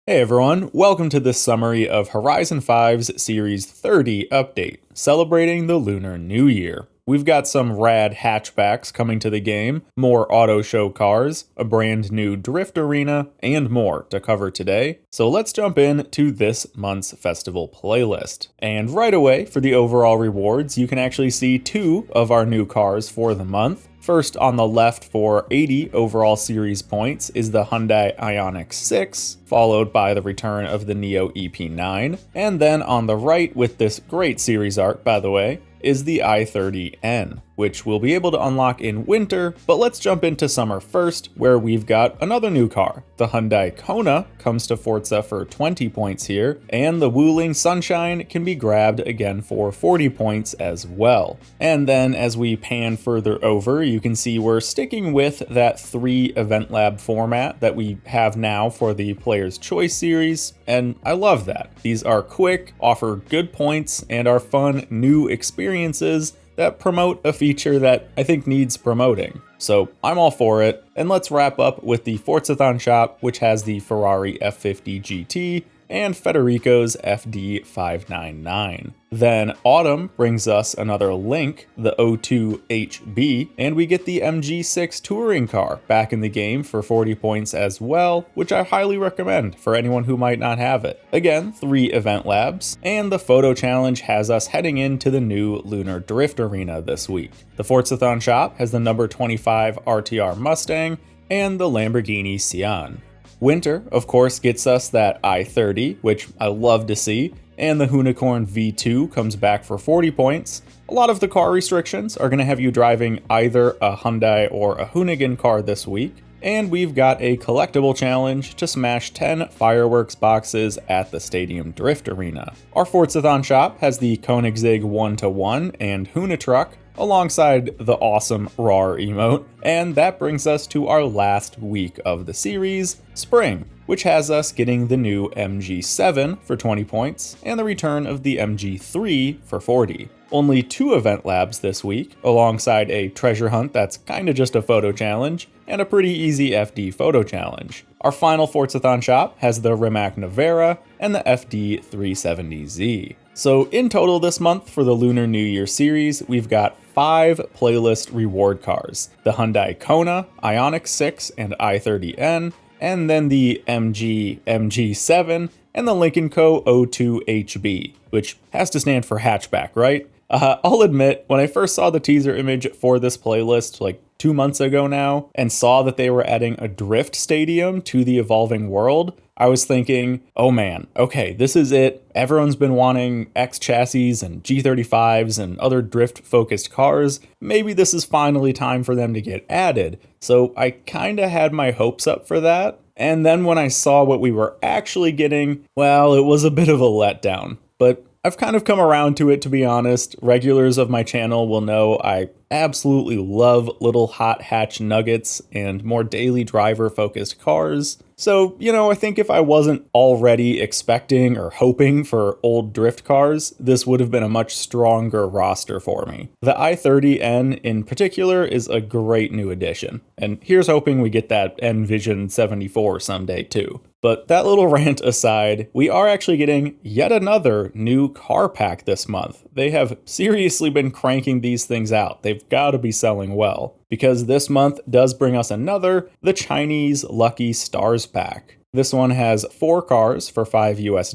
Hey everyone, welcome to this summary of Horizon 5's Series 30 update, celebrating the Lunar New Year. We've got some rad hatchbacks coming to the game, more auto show cars, a brand new drift arena, and more to cover today. So let's jump in to this month's festival playlist. And right away, for the overall rewards, you can actually see two of our new cars for the month. First on the left for 80 overall series points is the Hyundai Ioniq 6, followed by the return of the Neo EP9. And then on the right, with this great series art by the way, is the i30N, which we'll be able to unlock in winter, but let's jump into summer first, where we've got another new car. The Hyundai Kona comes to Forza for 20 points here, and the Wuling Sunshine can be grabbed again for 40 points as well. And then as we pan further over, you can see we're sticking with that 3 event lab format that we have now for the Player's Choice series, and I love that. These are quick, offer good points, and are fun new experiences that promote a feature that I think needs promoting. So I'm all for it, and let's wrap up with the Forzathon shop, which has the Ferrari F50 GT and Federico's FD599. Then autumn brings us another Link, the O2HB, and we get the MG6 touring car back in the game for 40 points as well, which I highly recommend for anyone who might not have it. Again, 3 event labs, and the photo challenge has us heading into the new Lunar Drift Arena this week. The Forzathon shop has the number 25 RTR Mustang and the Lamborghini Sian. Winter, of course, gets us that i30, which I love to see, and the Unicorn V2 comes back for 40 points. A lot of the car restrictions are going to have you driving either a Hyundai or a Hoonigan car this week, and we've got a collectible challenge to smash 10 fireworks boxes at the Stadium Drift Arena. Our Forzathon shop has the Koenigsegg 1-to-1 and Hunatruck, alongside the awesome RAR emote, and that brings us to our last week of the series, Spring, which has us getting the new MG7 for 20 points and the return of the MG3 for 40. Only 2 event labs this week, alongside a treasure hunt that's kinda just a photo challenge, and a pretty easy FD photo challenge. Our final Forzathon shop has the Rimac Nevera and the FD370Z. So in total this month for the Lunar New Year series, we've got 5 playlist reward cars. The Hyundai Kona, Ioniq 6 and i30N, and then the MG7, and the Lynk & Co. O2HB, which has to stand for hatchback, right? I'll admit, when I first saw the teaser image for this playlist like 2 months ago now, and saw that they were adding a drift stadium to the evolving world, I was thinking, oh man, okay, this is it. Everyone's been wanting X chassis and G35s and other drift-focused cars. Maybe this is finally time for them to get added. So I kinda had my hopes up for that. And then when I saw what we were actually getting, well, it was a bit of a letdown. But I've kind of come around to it, to be honest. Regulars of my channel will know I absolutely love little hot hatch nuggets and more daily driver focused cars. So, I think if I wasn't already expecting or hoping for old drift cars, this would have been a much stronger roster for me. The i30N in particular is a great new addition, and here's hoping we get that Envision 74 someday too. But that little rant aside, we are actually getting yet another new car pack this month. They have seriously been cranking these things out. They've got to be selling well, because this month does bring us another, the Chinese Lucky Stars pack. This one has 4 cars for $5 US.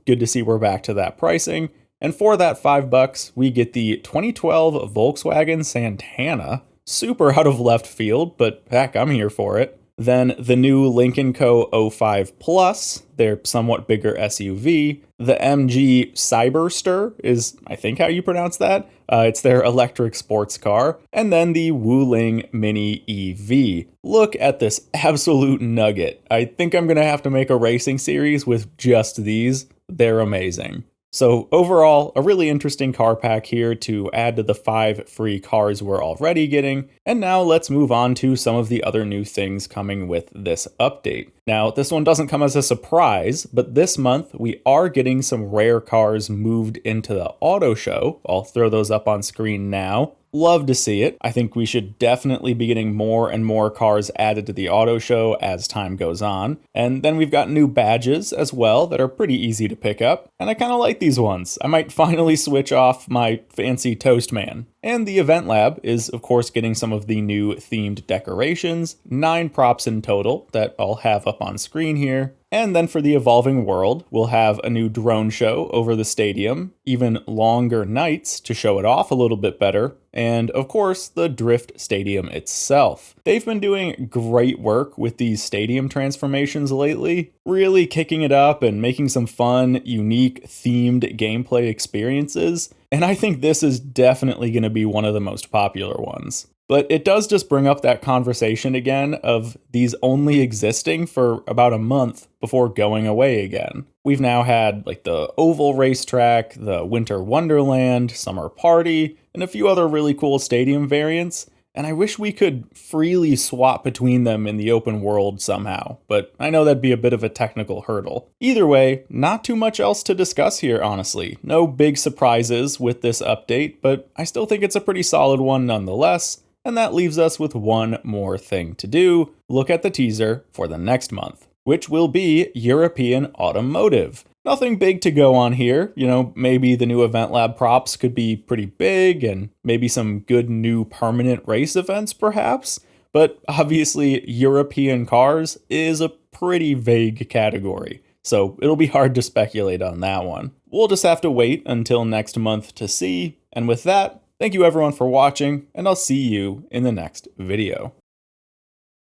Good to see we're back to that pricing. And for that $5, we get the 2012 Volkswagen Santana. Super out of left field, but heck, I'm here for it. Then the new Lynk & Co. 05 Plus, their somewhat bigger SUV. The MG Cyberster is, I think, how you pronounce that. It's their electric sports car. And then the Wuling Mini EV. Look at this absolute nugget. I think I'm going to have to make a racing series with just these. They're amazing. So overall, a really interesting car pack here to add to the 5 free cars we're already getting. And now let's move on to some of the other new things coming with this update. Now, this one doesn't come as a surprise, but this month we are getting some rare cars moved into the auto show. I'll throw those up on screen now. Love to see it. I think we should definitely be getting more and more cars added to the auto show as time goes on. And then we've got new badges as well that are pretty easy to pick up. And I kind of like these ones. I might finally switch off my fancy Toast Man. And the event lab is, of course, getting some of the new themed decorations, 9 props in total that I'll have up on screen here. And then for the evolving world, we'll have a new drone show over the stadium, even longer nights to show it off a little bit better, and of course, the Drift Stadium itself. They've been doing great work with these stadium transformations lately, really kicking it up and making some fun, unique, themed gameplay experiences, and I think this is definitely going to be one of the most popular ones. But it does just bring up that conversation again of these only existing for about a month before going away again. We've now had like the Oval Racetrack, the Winter Wonderland, Summer Party, and a few other really cool stadium variants. And I wish we could freely swap between them in the open world somehow, but I know that'd be a bit of a technical hurdle. Either way, not too much else to discuss here, honestly. No big surprises with this update, but I still think it's a pretty solid one nonetheless. And that leaves us with one more thing to do, look at the teaser for the next month, which will be European Automotive. Nothing big to go on here, maybe the new Event Lab props could be pretty big and maybe some good new permanent race events perhaps, but obviously European cars is a pretty vague category, so it'll be hard to speculate on that one. We'll just have to wait until next month to see, and with that, thank you everyone for watching, and I'll see you in the next video.